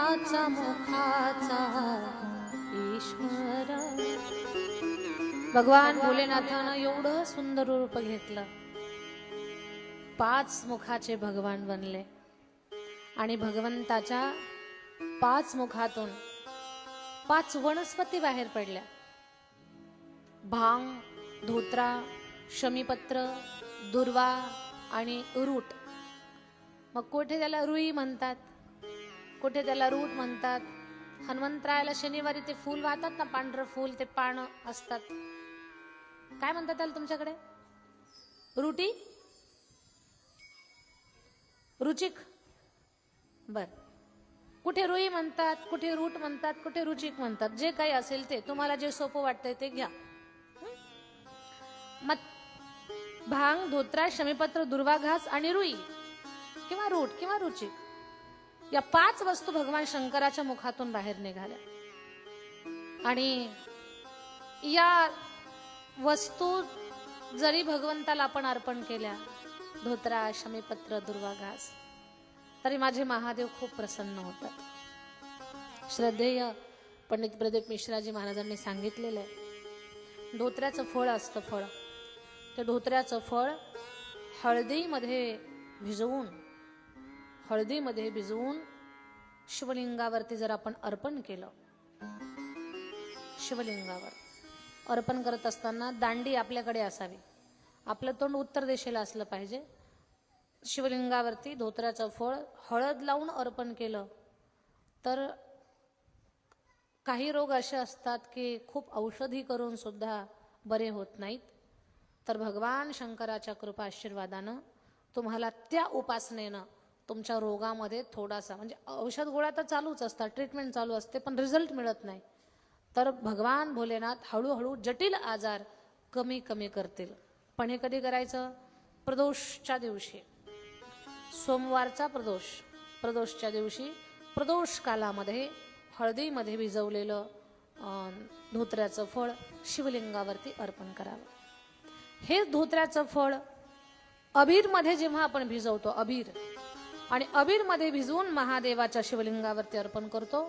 पाच मुखाचा ईश्वर। भगवान भोलेनाथानं एवढं सुंदर रूप घेतलं, पाच मुखाचे भगवान बनले आणि भगवंताच्या पाच मुखातून पाच वनस्पती बाहेर पडल्या। भांग, धोत्रा, शमीपत्र, दुर्वा आणि रूट। मग कुठे त्याला रुई म्हणतात, कुठे त्याला रूट म्हणतात। हनुमंतरायाला शनिवारी ते फूल वाहतात ना, पांढरं फूल, ते पानं असतात, काय म्हणतात त्याला तुमच्याकडे? रुटी, रुचिक, बर। कुठे रुई म्हणतात, कुठे रूट म्हणतात, कुठे रुचिक म्हणतात। जे काही असेल ते तुम्हाला जे सोपं वाटतंय ते घ्या। मग भांग, धोत्रा, शमीपत्र, दुर्वा घास आणि रुई किंवा रूट किंवा रुचिक, या पाच वस्तू भगवान शंकराच्या मुखातून बाहेर निघाल्या। आणि या वस्तू जरी भगवंताला आपण अर्पण केल्या, धोत्रा, शमीपत्र, दुर्वा घास, तरी माझे महादेव खूप प्रसन्न होतात। श्रद्धेय पंडित प्रदीप मिश्राजी महाराजांनी सांगितलेलं आहे, धोत्र्याचं फळ असतं, फळ, ते धोत्र्याचं फळ हळदीमध्ये भिजवून शिवलिंगावरती जर आपण अर्पण केलं, शिवलिंगावर अर्पण करत असताना दांडी आपल्याकडे असावी, आपलं तोंड उत्तर दिशेला असलं पाहिजे। शिवलिंगावरती धोत्र्याचं फळ हळद लावून अर्पण केलं तर काही रोग असे असतात की खूप औषधी करून सुद्धा बरे होत नाहीत, तर भगवान शंकराच्या कृपा आशीर्वादानं तुम्हाला त्या उपासनेनं तुमच्या रोगामध्ये थोडासा, म्हणजे औषध गोळ्या तर चालूच असतात, ट्रीटमेंट चालू असते, पण रिझल्ट मिळत नाही, तर भगवान भोलेनाथ हळूहळू जटिल आजार कमी कमी करतील। पण हे कधी करायचं? प्रदोषच्या दिवशी, सोमवारचा प्रदोष, प्रदोषच्या दिवशी, प्रदोष कालामध्ये हळदीमध्ये भिजवलेलं धोत्र्याचं फळ शिवलिंगावरती अर्पण करावं। हे धोत्र्याचं फळ अबीरमध्ये जेव्हा आपण भिजवतो, अबीर, आणि अबीरमध्ये भिजवून महादेवाच्या शिवलिंगावरती अर्पण करतो,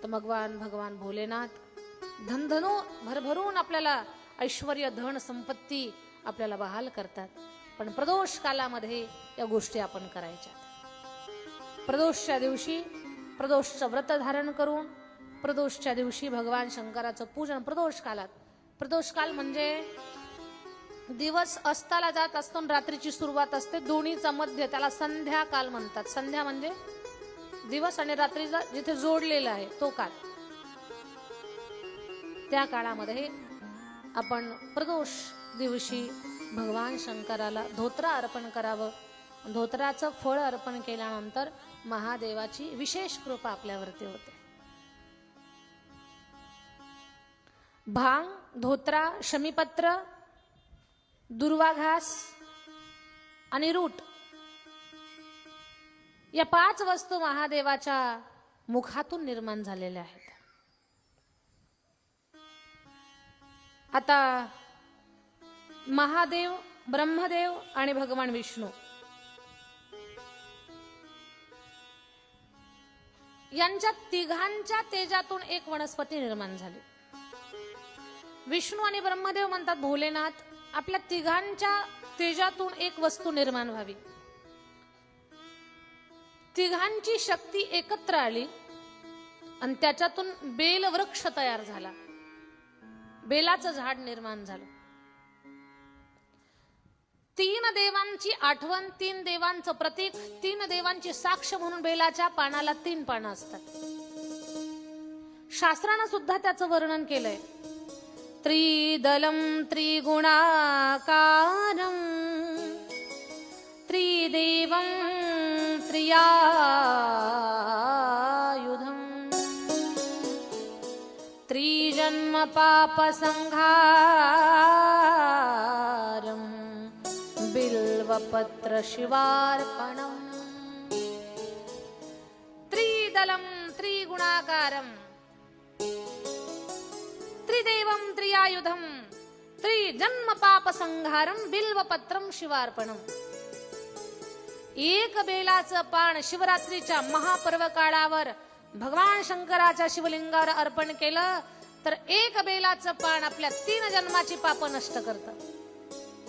तर भगवान भोलेनाथ धनधनो भरभरून आपल्याला ऐश्वर्य, धन, संपत्ती आपल्याला बहाल करतात। पण प्रदोष कालामध्ये या गोष्टी आपण करायच्या। प्रदोषच्या दिवशी प्रदोषचं व्रत धारण करून प्रदोषच्या दिवशी भगवान शंकराचं पूजन प्रदोष कालात। प्रदोष काल म्हणजे दिवस अस्ताला जात असतो, रात्रीची सुरुवात असते, दोन्हीचा मध्य, त्याला संध्याकाल म्हणतात। संध्या म्हणजे दिवस आणि रात्रीला जिथे जोडलेला आहे तो काळ। त्या काळामध्ये आपण प्रदोष दिवशी भगवान शंकराला धोत्रा अर्पण करावं। धोत्राचं फळ अर्पण केल्यानंतर महादेवाची विशेष कृपा आपल्यावरती होते। भांग, धोत्रा, शमीपत्र, दुर्वा घास आणि रूट, या पाच वस्तू महादेवाच्या मुखातून निर्माण झालेल्या आहेत। आता महादेव, ब्रह्मदेव आणि भगवान विष्णू यांच्या तिघांच्या तेजातून एक वनस्पती निर्माण झाली। विष्णू आणि ब्रह्मदेव म्हणतात, भोलेनाथ, आपल्या तिघांच्या तेजातून एक वस्तू निर्माण व्हावी। तिघांची शक्ती एकत्र आली आणि त्याच्यातून बेलवृक्ष तयार झाला, बेलाचं झाड निर्माण झालं। तीन देवांची आठवण, तीन देवांचं प्रतीक, तीन देवांची साक्ष म्हणून बेलाच्या पानाला 3 पानं असतात। शास्त्रानं सुद्धा त्याचं वर्णन केलंय। त्रिदलम त्रिगुणाकारम त्रिदेवम त्रियायुधम त्रिजन्म पाप संहारम बिल्वपत्र शिवार्पणम। त्रिदलम त्रिगुणाकारम त्रिदेवम त्रियायुधम त्रिजन्म पाप संहारम बिल्वपत्रम शिवार्पणम। एक बेलाचं पान शिवरात्रीच्या महापर्व काळावर भगवान शंकराच्या शिवलिंगावर अर्पण केलं तर एक बेलाचं पान आपल्या 3 जन्माची पाप नष्ट करतं.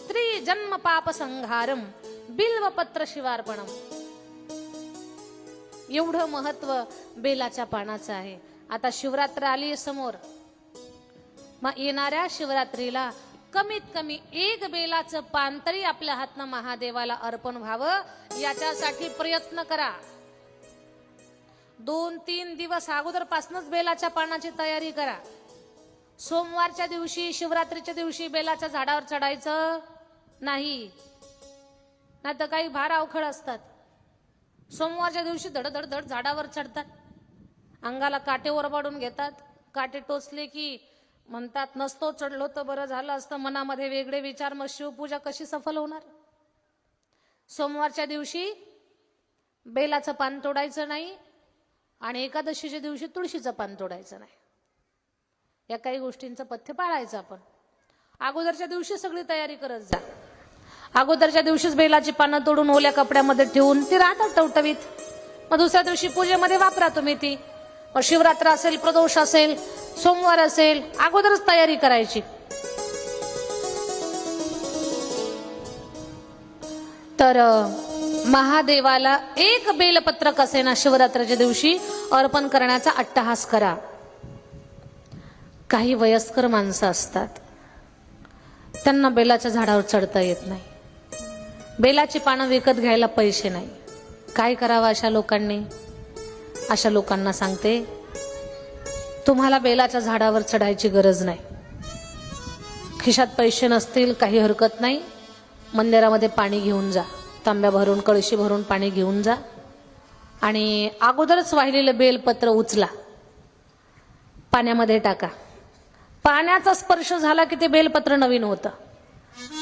त्रिजन्म पाप संहारम बिल्वपत्र शिवार्पणम. एवढं महत्व बेलाच्या पानाचं आहे. आता शिवरात्र आली समोर, मग येणाऱ्या शिवरात्रीला कमीत कमी एक बेलाचं पान तरी आपल्या हातनं महादेवाला अर्पण व्हावं याच्यासाठी प्रयत्न करा. 2-3 दिवस अगोदरपासूनच बेलाच्या पानाची तयारी करा. सोमवारच्या दिवशी शिवरात्रीच्या दिवशी बेलाच्या झाडावर चढायचं नाही, नाही तर काही भार अवखळ असतात. सोमवारच्या दिवशी धडधड झाडावर चढतात, अंगाला काटे ओरबाडून घेतात. काटे टोचले की म्हणतात नसतो चढलो तर बरं झालं असतं. मनामध्ये वेगळे विचार, मग शिवपूजा कशी सफल होणार. सोमवारच्या दिवशी बेलाचं पान तोडायचं नाही आणि एकादशीच्या दिवशी तुळशीचं पान तोडायचं नाही. या काही गोष्टींचं पथ्य पाळायचं आपण. अगोदरच्या दिवशी सगळी तयारी करत जा. अगोदरच्या दिवशीच बेलाची पानं तोडून ओल्या कपड्यामध्ये ठेवून ती राहतात टवटवीत. मग दुसऱ्या दिवशी पूजेमध्ये वापरा तुम्ही ती. मग शिवरात्र असेल, प्रदोष असेल, सोमवार असेल, अगोदरच तयारी करायची. तर महादेवाला एक बेलपत्र कसेना शिवरात्रीच्या दिवशी अर्पण करण्याचा अट्टहास करा. काही वयस्कर माणसं असतात, त्यांना बेलाच्या झाडावर चढता येत नाही. बेलाची पानं विकत घ्यायला पैसे नाही. काय करावं अशा लोकांनी? अशा लोकांना सांगते, तुम्हाला बेलाच्या झाडावर चढायची गरज नाही. खिशात पैसे नसतील काही हरकत नाही, मंदिरामध्ये पाणी घेऊन जा. तांब्या भरून, कळशी भरून पाणी घेऊन जा आणि अगोदरच वाहिलेलं बेलपत्र उचला, पाण्यामध्ये टाका. पाण्याचा स्पर्श झाला की ते बेलपत्र नवीन होतं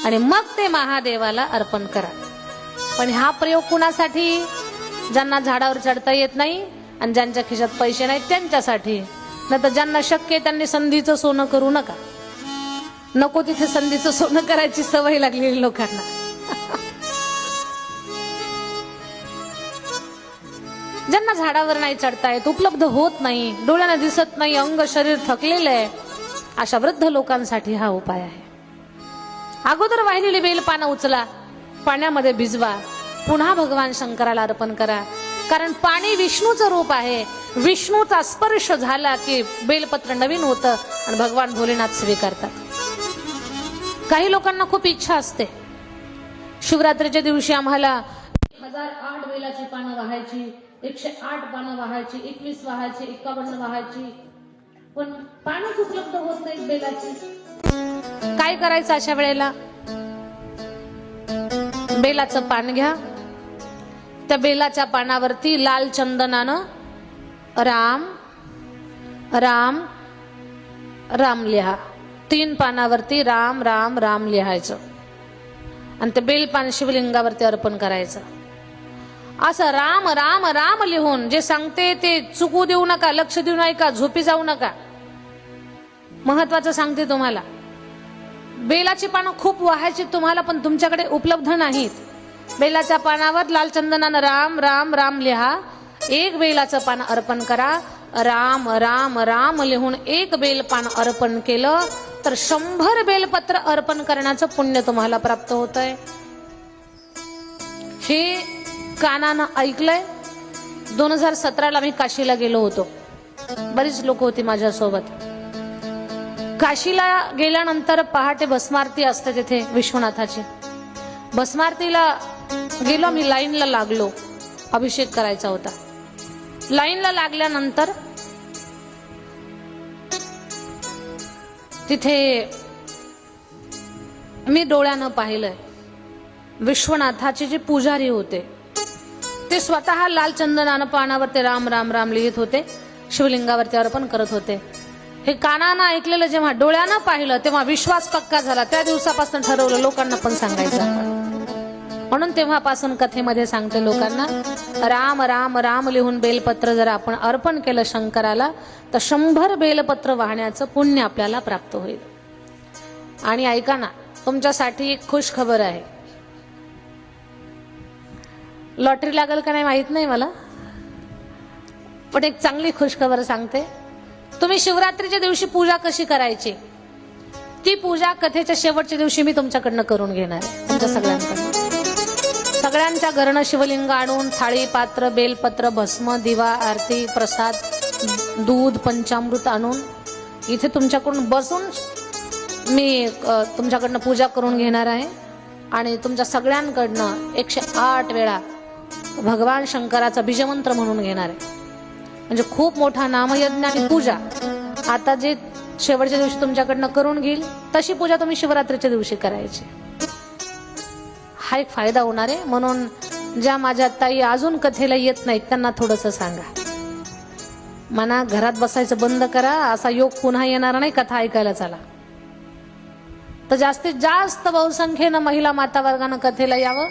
आणि मग ते महादेवाला अर्पण करा. पण हा प्रयोग कुणासाठी? ज्यांना झाडावर चढता येत नाही आणि ज्यांच्या खिशात पैसे नाहीत त्यांच्यासाठी. नाही तर ज्यांना शक्य आहे त्यांनी संधीचं सोनं करू नका. नको तिथे संधीचं सोनं करायची सवय लागलेली लोकांना. ज्यांना झाडावर नाही चढता येत, उपलब्ध होत नाही, डोळ्यांना दिसत नाही, अंग शरीर थकलेलं आहे, अशा वृद्ध लोकांसाठी हा उपाय आहे. अगोदर वाहिलेली बेल पानं उचला, पाण्यामध्ये भिजवा, पुन्हा भगवान शंकराला अर्पण करा. कारण पाणी विष्णूचं रूप आहे. विष्णूचा स्पर्श झाला की बेलपत्र नवीन होतं आणि भगवान भोलेनाथ स्वीकारतात. काही लोकांना खूप इच्छा असते, शिवरात्रीच्या दिवशी आम्हाला 1008 बेलाची पानं वाहायची, 108 पानं वाहायची, 21 वाहायची, 51 वाहायची, पण पानच उपलब्ध होत नाहीत बेलाची. काय करायचं अशा वेळेला? बेलाचं पान घ्या, त्या बेलाच्या पानावरती लाल चंदनानं राम राम राम लिहा. 3 पानावरती राम राम राम लिहायचं आणि ते बेलपान शिवलिंगावरती अर्पण करायचं. असं राम राम राम लिहून जे सांगते ते चुकू देऊ नका, लक्ष देऊ नका, झोपी जाऊ नका. महत्वाचं सांगते तुम्हाला. बेलाची पानं खूप वाहायची तुम्हाला, पण तुमच्याकडे उपलब्ध नाहीत. बेलाच्या पानावर लाल चंदनानं राम राम राम लिहा. एक बेलाचं पान अर्पण करा. राम राम राम लिहून एक बेलपान अर्पण केलं तर 100 बेलपत्र अर्पण करण्याचं पुण्य तुम्हाला प्राप्त होतंय. हे कानानं ऐकलंय. 2017ला मी काशीला गेलो होतो. बरीच लोक होती माझ्यासोबत. काशीला गेल्यानंतर पहाटे भस्मारती असते तिथे विश्वनाथाची. भस्मारतीला गेलो मी, लाईनला लागलो. अभिषेक करायचा होता. लाईनला लागल्यानंतर तिथे मी डोळ्यानं पाहिलंय, विश्वनाथाचे जे पुजारी होते ते स्वतः लाल चंदनानं पानावरती राम राम राम लिहित होते, शिवलिंगावरती अर्पण करत होते. हे कानानं ऐकलेलं जेव्हा डोळ्यानं पाहिलं तेव्हा विश्वास पक्का झाला. त्या दिवसापासून ठरवलं लोकांना पण सांगायचं. म्हणून तेव्हापासून कथेमध्ये सांगते लोकांना, राम राम राम लिहून बेलपत्र जर आपण अर्पण केलं शंकराला तर 100 बेलपत्र वाहण्याचं पुण्य आपल्याला प्राप्त होईल. आणि ऐका ना, तुमच्यासाठी एक खुश खबर आहे. लॉटरी लागल का नाही माहित नाही मला, पण एक चांगली खुशखबर सांगते, तुम्ही शिवरात्रीच्या दिवशी पूजा कशी करायची ती पूजा कथेच्या शेवटच्या दिवशी मी तुमच्याकडनं करून घेणार आहे. तुमच्या सगळ्यांकडनं, सगळ्यांच्या घरनं शिवलिंग आणून थाळी, पात्र, बेलपत्र, भस्म, दिवा, आरती, प्रसाद, दूध, पंचामृत आणून इथे तुमच्याकडून बसून मी तुमच्याकडनं पूजा करून घेणार आहे. आणि तुमच्या सगळ्यांकडनं 108 वेळा भगवान शंकराचा बीजमंत्र म्हणून घेणार आहे. म्हणजे खूप मोठा नामयज्ञ आणि पूजा आता जे शेवटच्या दिवशी तुमच्याकडनं करून घेईल तशी पूजा तुम्ही शिवरात्रीच्या दिवशी करायची. हा एक फायदा होणार आहे. म्हणून ज्या माझ्या ताई अजून कथेला येत नाहीत त्यांना थोडंसं सांगा, मना घरात बसायचं बंद करा, असा योग पुन्हा येणार नाही, कथा ऐकायला चला. तर जास्तीत जास्त बहुसंख्येनं महिला माता वर्गानं कथेला यावं.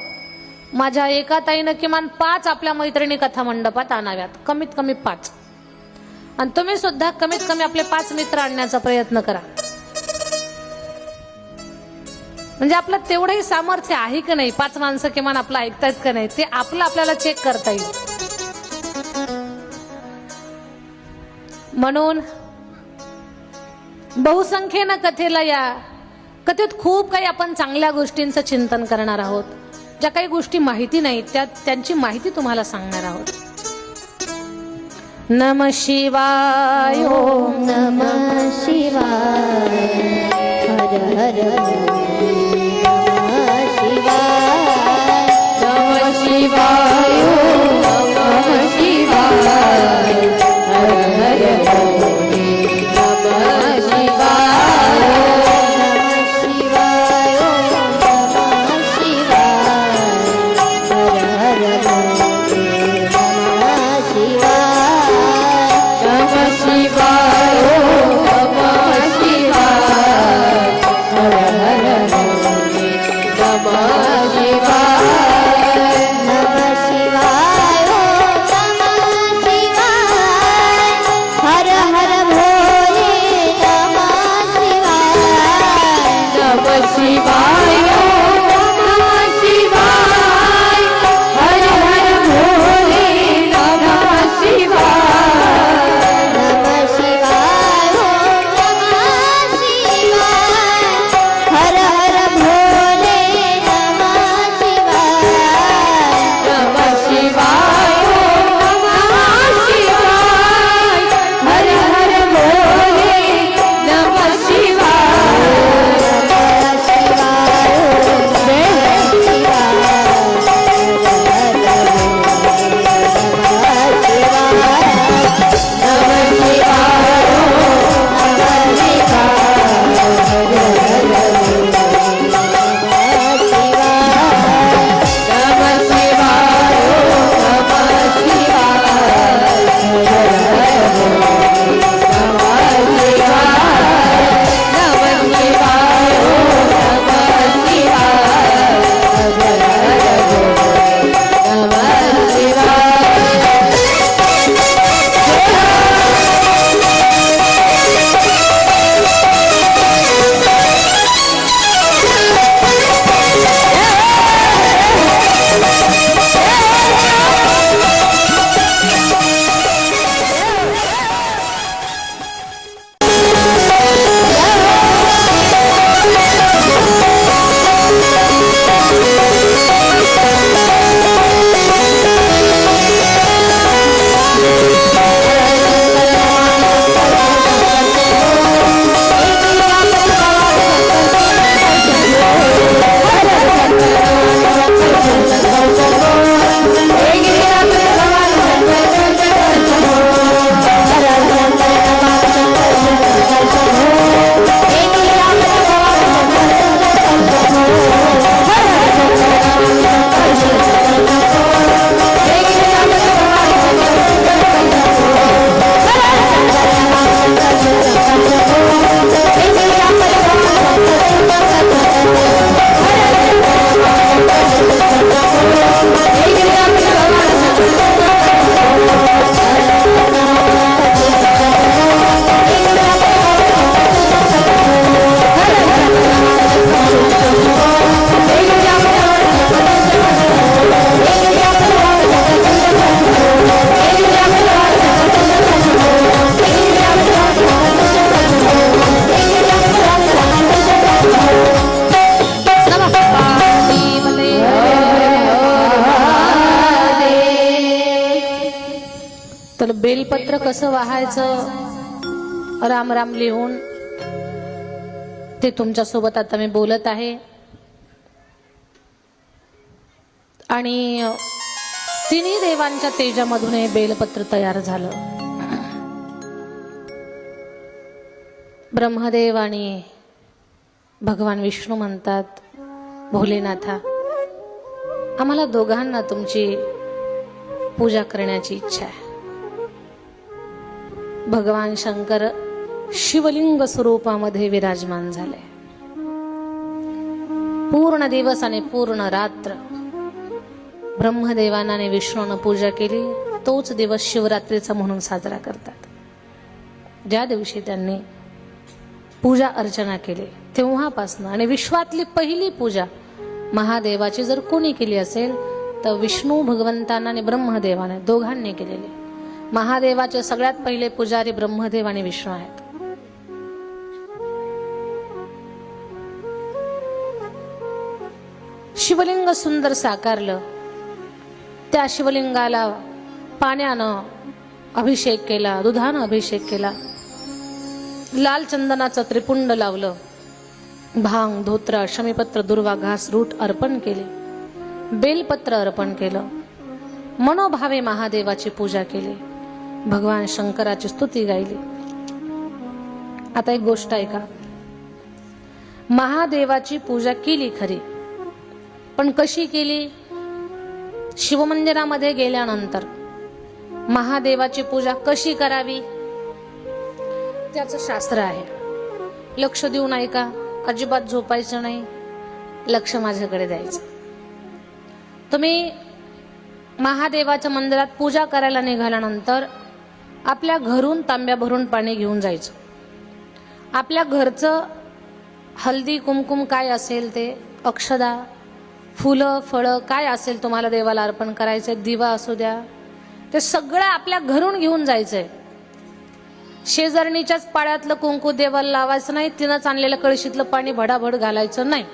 माझ्या एका ताईनं किमान 5 आपल्या मैत्रिणी कथा मंडपात आणाव्यात, कमीत कमी 5. आणि तुम्ही सुद्धा कमीत कमी आपले 5 मित्र आणण्याचा प्रयत्न करा. म्हणजे आपलं तेवढंही सामर्थ्य आहे की नाही, 5 माणसं किमान आपलं ऐकतायत का नाही ते आपलं आपल्याला चेक करता येईल. म्हणून बहुसंख्येनं कथेला या. कथेत खूप काही आपण चांगल्या गोष्टींचं चिंतन करणार आहोत. ज्या काही गोष्टी माहिती नाहीत त्यांची माहिती तुम्हाला सांगणार आहोत. नमः शिवाय, ओम नमः शिवाय, हर हर नमः शिवाय, नमः शिवाय, नमः शिवाय, हर हर नमः शिवाय, नमः शिवाय, नमः शिवाय, हर हर नमः शिवाय, नमः शिवाय, नमः शिवाय, हर हर बेलपत्र कसं वाहायचं राम राम लिहून ते तुमच्यासोबत आता मी बोलत आहे. आणि तिन्ही देवांच्या तेजामधून हे बेलपत्र तयार झालं. ब्रह्मदेव आणि भगवान विष्णू म्हणतात, भोलेनाथा, आम्हाला दोघांना तुमची पूजा करण्याची इच्छा आहे. भगवान शंकर शिवलिंग स्वरूपामध्ये विराजमान झाले. पूर्ण दिवस आणि पूर्ण रात्र ब्रह्मदेवानं आणि विष्णूनं पूजा केली. तोच दिवस शिवरात्रीचा म्हणून साजरा करतात. ज्या दिवशी त्यांनी पूजा अर्चना केली तेव्हापासून, आणि विश्वातली पहिली पूजा महादेवाची जर कोणी केली असेल तर विष्णू भगवंतांना आणि ब्रह्मदेवाने दोघांनी केलेली. महादेवाचे सगळ्यात पहिले पुजारी ब्रह्मदेव आणि विष्णू आहेत. शिवलिंग सुंदर साकारलं. त्या शिवलिंगाला पाण्यानं अभिषेक केला, दुधानं अभिषेक केला, लाल चंदनाचं त्रिपुंड लावलं, भांग, धोत्रा, शमीपत्र, दुर्वा, घास, रूट अर्पण केले, बेलपत्र अर्पण केलं, मनोभावे महादेवाची पूजा केली, भगवान शंकराची स्तुती गायली. आता एक गोष्ट ऐका, महादेवाची पूजा केली खरी, पण कशी केली? शिवमंदिरामध्ये गेल्यानंतर महादेवाची पूजा कशी करावी त्याचं शास्त्र आहे. लक्ष देऊन ऐका, अजिबात झोपायचं नाही, लक्ष माझ्याकडे द्यायचं. तुम्ही महादेवाच्या मंदिरात पूजा करायला निघाल्यानंतर आपल्या घरून तांब्या भरून पाणी घेऊन जायचं. आपल्या घरचं हळदी कुंकुम काय असेल ते, अक्षदा, फुलं, फळं काय असेल तुम्हाला देवाला अर्पण करायचे, दिवा असू द्या, ते सगळं आपल्या घरून घेऊन जायचंय. शेजारणीच्याच पाळ्यातलं कुंकू देवाला लावायचं नाही, तिनंच आणलेलं कळशीतलं पाणी भडाभड घालायचं नाही.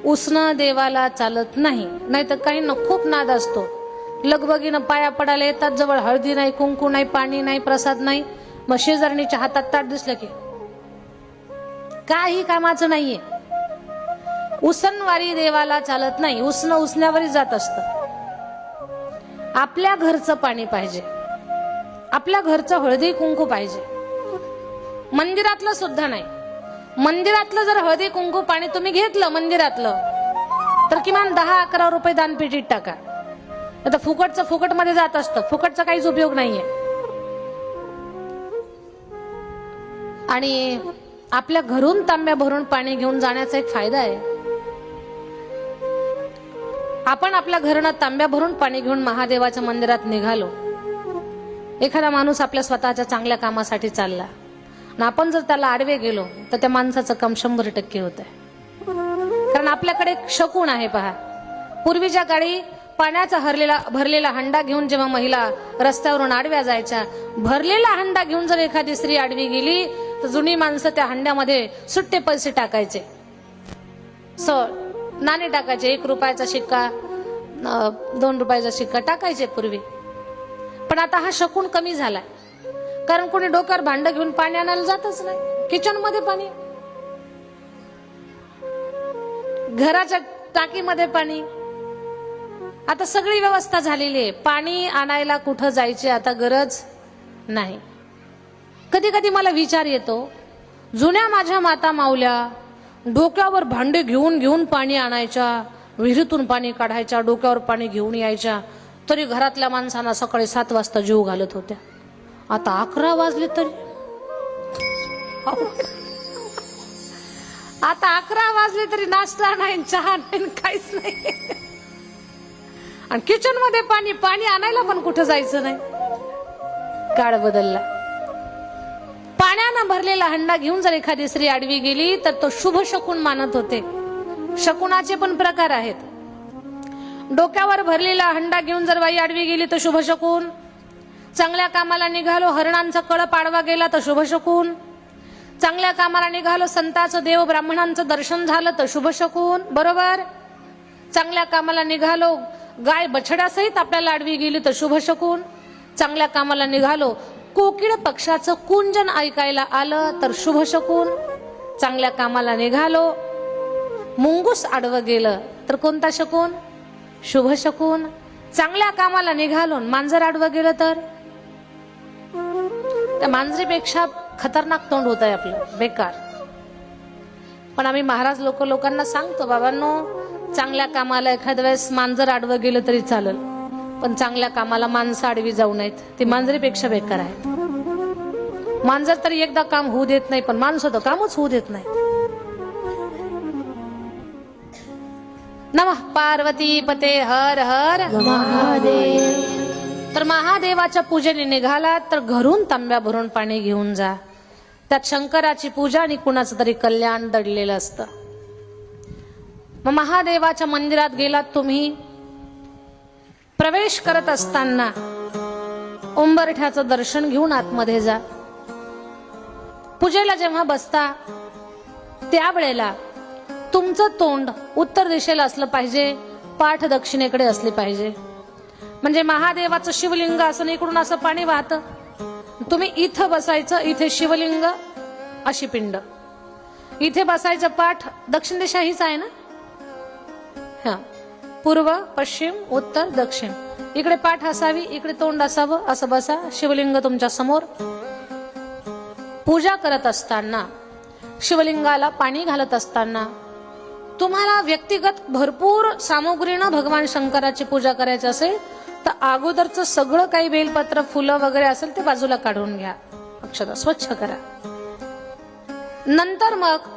उसणं देवाला चालत नाही. नाहीतर काही न खूप नाद असतो, लगबगीनं पाया पडायला येतात, जवळ हळदी नाही, कुंकू नाही, पाणी नाही, प्रसाद नाही, मग शेजारणीच्या हातात ताट दिसलं की काही कामाचं नाहीये. उसनवारी देवाला चालत नाही, उसणं उसण्यावरी जात असतं. आपल्या घरचं पाणी पाहिजे, आपल्या घरचं हळदी कुंकू पाहिजे. मंदिरातलं सुद्धा नाही. मंदिरातलं जर हळदी कुंकू पाणी तुम्ही घेतलं मंदिरातलं तर किमान 10-11 रुपये दानपेटीत टाका. आता फुकटचं फुकटमध्ये जात असतं, फुकटचा काहीच उपयोग नाहीये. आणि आपल्या घरून तांब्या भरून पाणी घेऊन जाण्याचा एक फायदा आहे. आपण आपल्या घरानं तांब्या भरून पाणी घेऊन महादेवाच्या मंदिरात निघालो. एखादा माणूस आपल्या स्वतःच्या चांगल्या कामासाठी चालला आणि आपण जर त्याला आडवे गेलो तर त्या माणसाचं काम 100% होत आहे. कारण आपल्याकडे एक शकुन आहे. पहा, पूर्वीच्या काळी पाण्याचा भरलेला हंडा घेऊन जेव्हा महिला रस्त्यावरून आडव्या जायच्या, भरलेला हंडा घेऊन जर एखादी स्त्री आडवी गेली तर जुनी माणसं त्या हंड्यामध्ये सुट्टे पैसे टाकायचे, नाणे टाकायचे. 1 रुपयाचा शिक्का, 2 रुपयाचा शिक्का टाकायचे पूर्वी. पण आता हा शकुन कमी झालाय, कारण कोणी डोक्यावर भांड घेऊन पाणी आणायला जातच नाही. किचन मध्ये पाणी, घराच्या टाकीमध्ये पाणी, आता सगळी व्यवस्था झालेली आहे. पाणी आणायला कुठं जायची आता गरज नाही. कधी कधी मला विचार येतो, जुन्या माझ्या माता माऊल्या डोक्यावर भांडे घेऊन घेऊन पाणी आणायच्या, विहिरीतून पाणी काढायच्या, डोक्यावर पाणी घेऊन यायच्या, तरी घरातल्या माणसांना सकाळी 7 वाजता जीव घालत होत्या. आता 11 वाजले तरी, आता 11 वाजले तरी नाश्ता नाही, चहा नाही, काहीच नाही. आणि किचन मध्ये पाणी आणायला पण कुठं जायचं नाही. काळ बदलला. पाण्यानं भरलेला हंडा घेऊन जर एखादी स्त्री आडवी गेली तर तो शुभ शकुन मानत होते. शकुनाचे पण प्रकार आहेत. डोक्यावर भरलेला हंडा घेऊन जर बाई आडवी गेली तर शुभ शकुन. चांगल्या कामाला निघालो, हरणांचा कळप आडवा गेला तर शुभ शकुन. चांगल्या कामाला निघालो, संतांचं देव ब्राह्मणांचं दर्शन झालं तर शुभ शकुन. बरोबर. चांगल्या कामाला निघालो, गाय बछड्यासहित आपल्याला आडवी गेली तर शुभ शकुन. चांगल्या कामाला निघालो, कोकिळ पक्षाचं कुंजन ऐकायला आलं तर शुभ शकून. चांगल्या कामाला निघालो, मुंगूस आडवं गेलं तर कोणता शकून? शुभ शकून. चांगल्या कामाला निघालो, मांजर आडवं गेलं तर त्या मांजरीपेक्षा खतरनाक तोंड होत आहे आपलं, बेकार. पण आम्ही महाराज लोकांना सांगतो, बाबांनो, चांगल्या कामाला एखाद्या वेळेस मांजर आडवं गेलं तरी चालेल, पण चांगल्या कामाला माणसं आडवी जाऊ नयेत, ती मांजरीपेक्षा बेकार आहेत. मांजर तरी एकदा काम होऊ देत नाही, पण माणसं तर कामच होऊ देत नाही. नमः पार्वती पते हर हर महादेव. तर महादेवाच्या पूजेने निघाला तर घरून तांब्या भरून पाणी घेऊन जा. त्यात शंकराची पूजा आणि कुणाचं तरी कल्याण दडलेलं असतं. मग महादेवाच्या मंदिरात गेलात तुम्ही, प्रवेश करत असताना उंबरठ्याचं दर्शन घेऊन आतमध्ये जा. पूजेला जेव्हा बसता त्यावेळेला तुमचं तोंड उत्तर दिशेला असलं पाहिजे, पाठ दक्षिणेकडे असली पाहिजे. म्हणजे महादेवाचं शिवलिंग असं इकडून असं पाणी वाहतं, तुम्ही इथं बसायचं, इथे शिवलिंग अशी पिंड, इथे बसायचं. पाठ दक्षिण दिशा हीच आहे ना, हा, पूर्व पश्चिम उत्तर दक्षिण, इकडे पाठ असावी, इकडे तोंड असावं, असं बसा. शिवलिंग तुमच्या समोर. पूजा करत असताना, शिवलिंगाला पाणी घालत असताना तुम्हाला व्यक्तिगत भरपूर सामुग्रीनं भगवान शंकराची पूजा करायची असेल तर अगोदरचं सगळं काही बेलपत्र, फुलं वगैरे असेल ते बाजूला काढून घ्या, अक्षता स्वच्छ करा. नंतर मग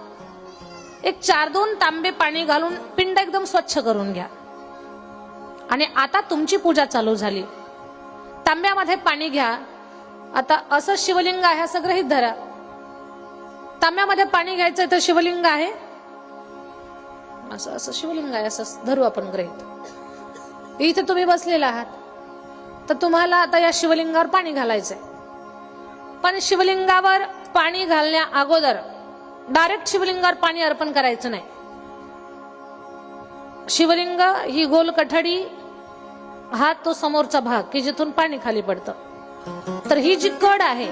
एक 4-2 तांबे पाणी घालून पिंड एकदम स्वच्छ करून घ्या. आणि आता तुमची पूजा चालू झाली. तांब्यामध्ये पाणी घ्या. आता असं शिवलिंग आहे असं गृहीत धरा. तांब्यामध्ये पाणी घ्यायचं, तर शिवलिंग आहे असं असं शिवलिंग आहे असं धरू आपण गृहीत. इथे तुम्ही बसलेला आहात, तर तुम्हाला आता या शिवलिंगावर पाणी घालायचंय. पण शिवलिंगावर पाणी घालण्या अगोदर डायरेक्ट शिवलिंगावर पाणी अर्पण करायचं नाही. शिवलिंग ही गोल कठडी, हा तो समोरचा भाग की जिथून पाणी खाली पडतं. तर ही जी कड आहे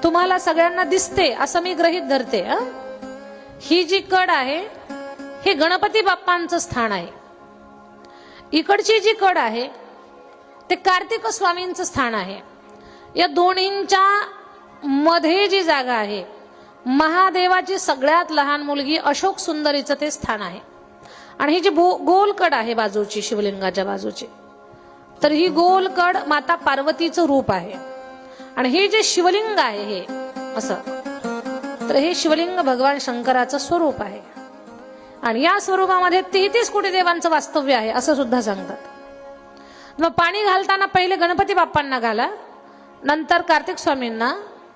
तुम्हाला सगळ्यांना दिसते असं मी गृहीत धरते. ही जी कड आहे हे गणपती बाप्पांचं स्थान आहे. इकडची जी कड आहे ते कार्तिक स्वामींचं स्थान आहे. या दोन्हींच्या मध्ये जी जागा आहे, महादेवाची सगळ्यात लहान मुलगी अशोक सुंदरीचं ते स्थान आहे. आणि ही जी गोल कड आहे बाजूची, शिवलिंगाच्या बाजूची, तर ही गोल कड माता पार्वतीचं रूप आहे. आणि हे जे शिवलिंग आहे हे असं, तर हे शिवलिंग भगवान शंकराचं स्वरूप आहे. आणि या स्वरूपामध्ये 33 कोटी देवांचं वास्तव्य आहे असं सुद्धा सांगतात. मग पाणी घालताना पहिले गणपती बाप्पांना घाला, नंतर कार्तिक स्वामींना,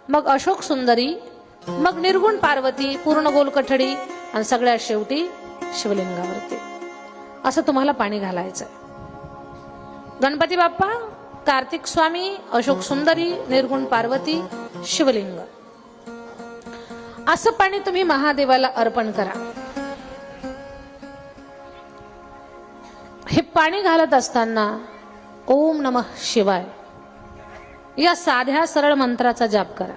मग अशोक सुंदरी, मग निर्गुण पार्वती, पूर्ण गोल कठडी, आणि सगळ्यात शेवटी शिवलिंगावरती. असं तुम्हाला पाणी घालायचंय. गणपती बाप्पा, कार्तिक स्वामी, अशोक सुंदरी, निर्गुण पार्वती, शिवलिंग, असं पाणी तुम्ही महादेवाला अर्पण करा. हे पाणी घालत असताना ओम नमः शिवाय या साध्या सरळ मंत्राचा जाप करा.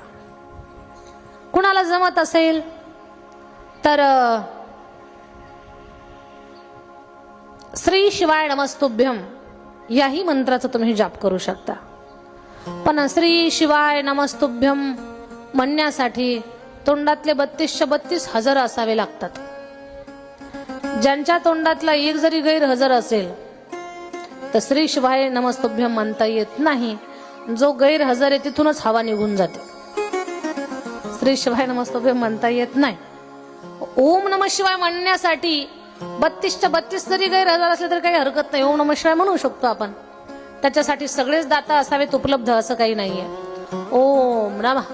कुणाला जमत असेल तर श्री शिवाय नमस्तुभ्यम याही मंत्राचा तुम्ही जाप करू शकता. पण श्री शिवाय नमस्तुभ्यम म्हणण्यासाठी तोंडातले 32 हजर असावे लागतात. ज्यांच्या तोंडातला एक जरी गैरहजर असेल तर श्री शिवाय नमस्तुभ्यम म्हणता येत नाही. जो गैरहजर आहे तिथूनच हवा निघून जाते. श्री शिवाय नमस्तुभ्यम म्हणता येत नाही. ओम नमः शिवाय म्हणण्यासाठी 32 जरी गैरहजर असले तर काही हरकत नाही, ओम नमः शिवाय म्हणू शकतो आपण. त्याच्यासाठी सगळेच दाता असावेत उपलब्ध असं काही नाहीये. ओम नमः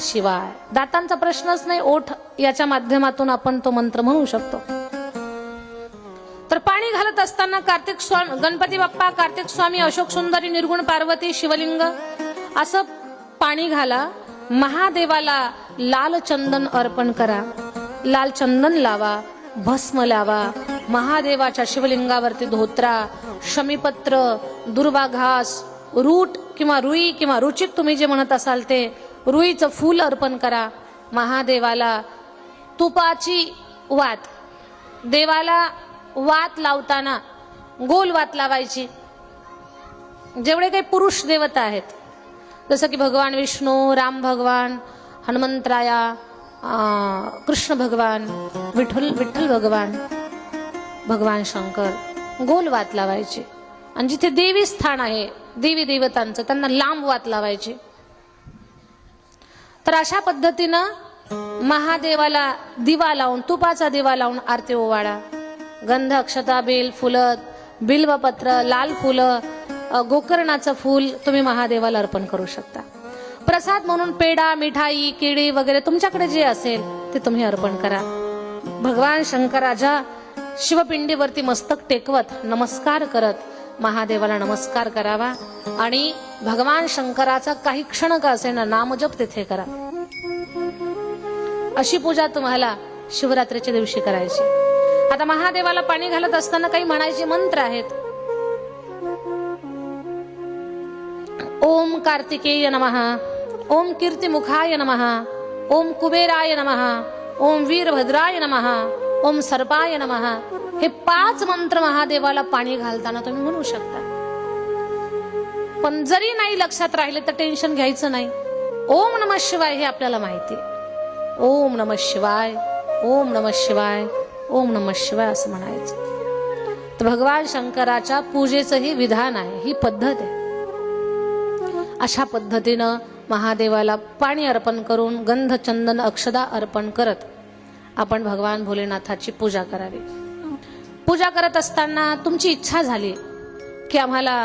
शिवाय, दातांचा प्रश्नच नाही, ओठ याच्या माध्यमातून आपण तो मंत्र म्हणू शकतो. तर पाणी घालत असताना कार्तिक स्वामी, गणपती बाप्पा, कार्तिक स्वामी, अशोक सुंदरी, निर्गुण पार्वती, शिवलिंग असं पाणी घाला. महादेवाला लाल चंदन अर्पण करा. लाल चंदन लावा, भस्म लावा. महादेवाच्या शिवलिंगावरती धोत्रा, शमीपत्र, दुर्वा घास, रूट किंवा रुई किंवा रुचिक तुम्ही जे म्हणत असाल ते रुईचं फूल अर्पण करा महादेवाला. तुपाची वात, देवाला वात लावताना गोल वात लावायची. जेवढे काही पुरुष देवता आहेत जसं की भगवान विष्णू, राम भगवान, हनुमंतराया, कृष्ण भगवान, विठ्ठल भगवान, भगवान शंकर, गोल वात लावायची. आणि जिथे देवी स्थान आहे देवी देवतांचं त्यांना लांब वात लावायची. तर अशा पद्धतीनं महादेवाला दिवा लावून, तुपाचा दिवा लावून आरती ओवाळा. गंध, अक्षता, बेल, फुलं, बिल्वपत्र, लाल फुलं, गोकर्णाचं फूल तुम्ही महादेवाला अर्पण करू शकता. प्रसाद म्हणून पेढा, मिठाई, केळी वगैरे तुमच्याकडे जे असेल ते तुम्ही अर्पण करा. भगवान शंकराच्या शिवपिंडीवरती मस्तक टेकवत नमस्कार करत महादेवाला नमस्कार करावा आणि भगवान शंकराचा काही क्षण का असेना नामजप तिथे करा. अशी पूजा तुम्हाला शिवरात्रीच्या दिवशी करायची. आता महादेवाला पाणी घालत असताना काही म्हणायचे मंत्र आहेत. ओम कार्तिकेय नमः, ओम कीर्तिमुखाय नमः, ओम कुबेराय नमः, ओम वीरभद्राय नमः, ओम सर्पाय नमः. हे 5 मंत्र महादेवाला पाणी घालताना तुम्ही म्हणू शकता. पण जरी नाही लक्षात राहिले तर टेन्शन घ्यायचं नाही. ओम नमः शिवाय हे आपल्याला माहिती. ओम नमः शिवाय, ओम नमः शिवाय, ओम नमः शिवाय असं म्हणायचं. तर भगवान शंकराच्या पूजेचं हे विधान आहे, ही पद्धत आहे. अशा पद्धतीनं महादेवाला पाणी अर्पण करून गंध, चंदन, अक्षदा अर्पण करत आपण भगवान भोलेनाथाची पूजा करावी. पूजा करत असताना तुमची इच्छा झाली की आम्हाला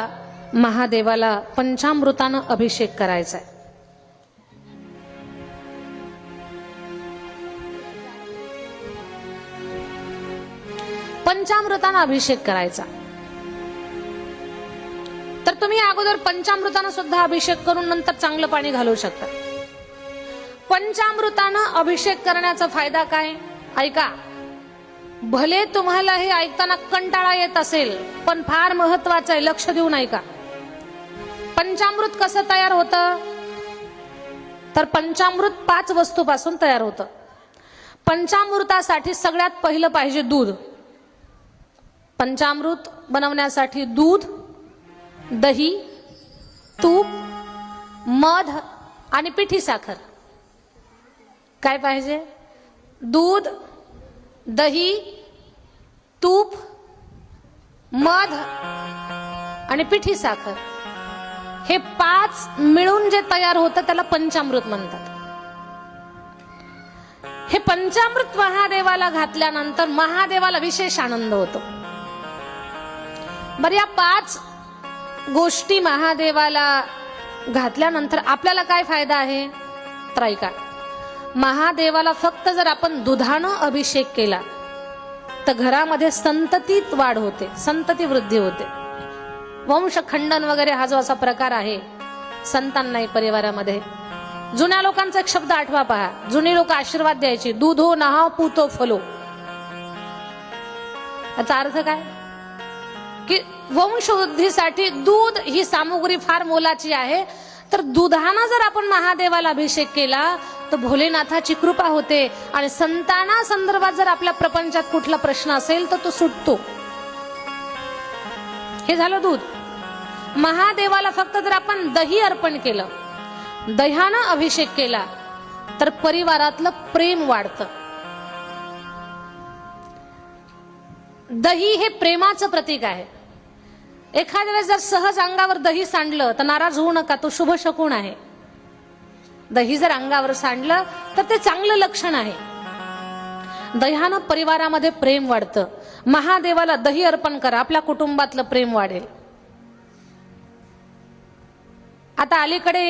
महादेवाला पंचामृतानं अभिषेक करायचा आहे. पंचामृतानं अभिषेक करायचा तर तुम्ही अगोदर पंचामृतानं सुद्धा अभिषेक करून नंतर चांगलं पाणी घालू शकता. पंचामृतानं अभिषेक करण्याचा फायदा काय ऐका. भले तुम्हाला हे ऐकताना कंटाळा येत असेल पण फार महत्वाचं आहे, लक्ष देऊन ऐका. पंचामृत कसं तयार होतं तर पंचामृत 5 वस्तूपासून तयार होतं. पंचामृतासाठी सगळ्यात पहिलं पाहिजे दूध. पंचामृत बनवण्यासाठी दूध, दही, तूप, मध आणि पिठी साखर. काय पाहिजे? दूध, दही, तूप, मध आणि पिठी साखर. हे 5 मिळून जे तयार होतं त्याला पंचामृत म्हणतात. हे पंचामृत महादेवाला घातल्यानंतर महादेवाला विशेष आनंद होतो. बरं, या 5 गोष्टी महादेवाला घातल्यानंतर आपल्याला काय फायदा आहे तर ऐका. महादेवाला फक्त जर आपण दुधानं अभिषेक केला तर घरामध्ये संततीत वाढ होते, संतती वृद्धी होते. वंशखंडन वगैरे हा जो असा प्रकार आहे संतान नाही परिवारामध्ये. जुन्या लोकांचा एक शब्द आठवा पहा. जुनी लोक आशीर्वाद द्यायची, दूधो नहा पूतो फलो. याचा अर्थ काय की वंशवृद्धीसाठी दूध ही सामुग्री फार मोलाची आहे. तर दुधानं जर आपण महादेवाला अभिषेक केला तर भोलेनाथाची कृपा होते आणि संताना संदर्भात जर आपल्या प्रपंचात कुठला प्रश्न असेल तर तो सुटतो. हे झालं दूध. महादेवाला फक्त जर आपण दही अर्पण केलं, दह्यानं अभिषेक केला तर परिवारातलं प्रेम वाढतं. दही हे प्रेमाचं प्रतीक आहे. एखाद्या वेळेस जर सहज अंगावर दही सांडलं तर नाराज होऊ नका, तो शुभ शकुन आहे. दही जर अंगावर सांडलं तर ते चांगलं लक्षण आहे. दह्यानं परिवारामध्ये प्रेम वाढतं. महादेवाला दही अर्पण करा, आपल्या कुटुंबातलं प्रेम वाढेल. आता अलीकडे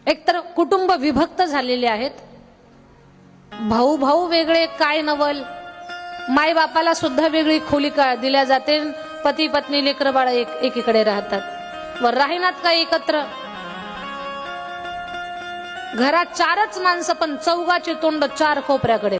एकतर कुटुंब विभक्त झालेले आहेत. भाऊ भाऊ वेगळे, काय नवल. माय बापाला सुद्धा वेगळी खोली दिल्या जाते. पती पत्नी लेकर बाळ एकीकडे राहतात. वर राहिनात का एकत्र. घरात 4च माणसं पण चौघाचे तोंड 4 कोपऱ्याकडे.